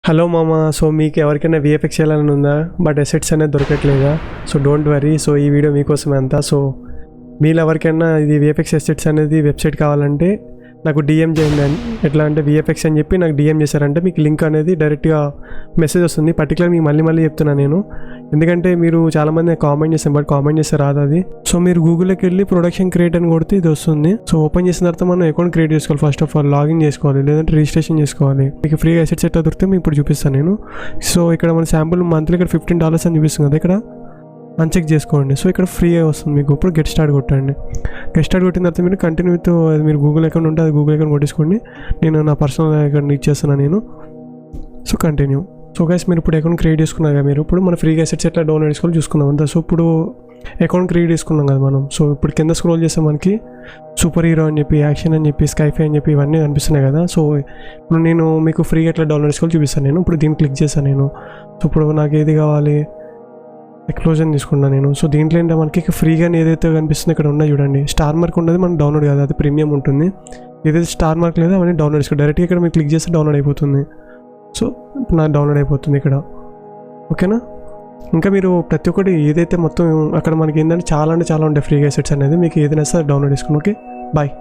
Hello మామ. So మీకు ఎవరికైనా విఎఫ్ఎక్స్ చేయాలని ఉందా, బట్ అసెట్స్ అనేది దొరకట్లేదా? So don't worry. సో ఈ వీడియో మీకోసమే అంతా. సో మీరు ఎవరికైనా ఇది విఎఫ్ఎక్స్ అసెట్స్ అనేది వెబ్సైట్ కావాలంటే నాకు డిఎం చేయండి. ఎట్లా అంటే విఎఫ్ఎక్స్ అని చెప్పి నాకు డిఎం చేశారంటే మీకు లింక్ అనేది డైరెక్ట్గా మెసేజ్ వస్తుంది. పర్టికులర్ మీకు మళ్ళీ చెప్తున్నాను నేను, ఎందుకంటే మీరు చాలామంది కామెంట్ చేస్తాను, బట్ కామెంట్ చేస్తే రాదు అది. సో మీరు గూగుల్లోకి వెళ్ళి ప్రొడక్షన్ క్రియేట్ అని కొడితే ఇది వస్తుంది. సో ఓపెన్ చేసిన తర్వాత మనం అకౌంట్ క్రియేట్ చేసుకోవాలి. ఫస్ట్ ఆఫ్ ఆల్ లాగిన్ చేసుకోవాలి, లేదంటే రిజిస్ట్రేషన్ చేసుకోవాలి. మీకు ఫ్రీగా అసెట్స్ ఎట్లా దొరికితే మీకు ఇప్పుడు చూపిస్తాను నేను. సో ఇక్కడ మన శాంపుల్ మంత్లీ ఇక్కడ $15 అని చూపిస్తుంది కదా, ఇక్కడ అన్చెక్ చేసుకోండి. సో ఇక్కడ ఫ్రీగా వస్తుంది మీకు. ఇప్పుడు గెట్ స్టార్ట్ కొట్టండి. గెట్ స్టార్ట్ కొట్టిన తర్వాత మీరు కంటిన్యూ విత్ మీరు గూగుల్ అకౌంట్ ఉంటే అది గూగుల్ అకౌంట్ కొట్టేసుకోండి. నేను నా పర్సనల్ అకౌంట్ ఇచ్చేస్తున్నాను నేను. So continue. సో గైస్ మీరు ఇప్పుడు అకౌంట్ క్రియేట్ చేసుకున్నారు కదా, మీరు ఇప్పుడు మన ఫ్రీగా అసెట్స్ ఎట్లా డౌన్లోడ్ చేసుకోవాలి చూసుకుందాం అంతా. సో ఇప్పుడు అకౌంట్ క్రియేట్ చేసుకున్నాం కదా మనం. సో ఇప్పుడు కింద స్క్రోల్ చేస్తే మనకి సూపర్ హీరో అని చెప్పి, యాక్షన్ అని చెప్పి, స్కైఫై అని చెప్పి ఇవన్నీ కనిపిస్తున్నాయి కదా. సో ఇప్పుడు నేను మీకు ఫ్రీగా ఎట్లా డౌన్లోడ్ చేసుకోవాలి చూపిస్తాను నేను. ఇప్పుడు దీన్ని క్లిక్ చేస్తాను నేను. సో ఇప్పుడు నాకు ఏది కావాలి, ఎక్స్ప్లోజన్ తీసుకున్నాను నేను. సో దీంట్లో ఏంటంటే మనకి ఫ్రీగా ఏదైతే కనిపిస్తుందో ఇక్కడ ఉన్నాయి చూడండి, స్టార్ మార్క్ ఉన్నది మనం డౌన్లోడ్ కాదు, అది ప్రీమియం ఉంటుంది. ఏదైతే స్టార్ మార్క్ లేదో అవన్నీ డౌన్లోడ్ చేసుకోండి. డైరెక్ట్గా ఇక్కడ మీరు క్లిక్ చేస్తే డౌన్లోడ్ అయిపోతుంది. సో నాకు డౌన్లోడ్ అయిపోతుంది ఇక్కడ, ఓకేనా. ఇంకా మీరు ప్రతి ఒక్కటి ఏదైతే మొత్తం అక్కడ మనకి ఏంటంటే చాలా ఉంటాయి ఫ్రీగా అసెట్స్ అనేది. మీకు ఏదైనా సరే డౌన్లోడ్ చేసుకోండి. Okay, bye.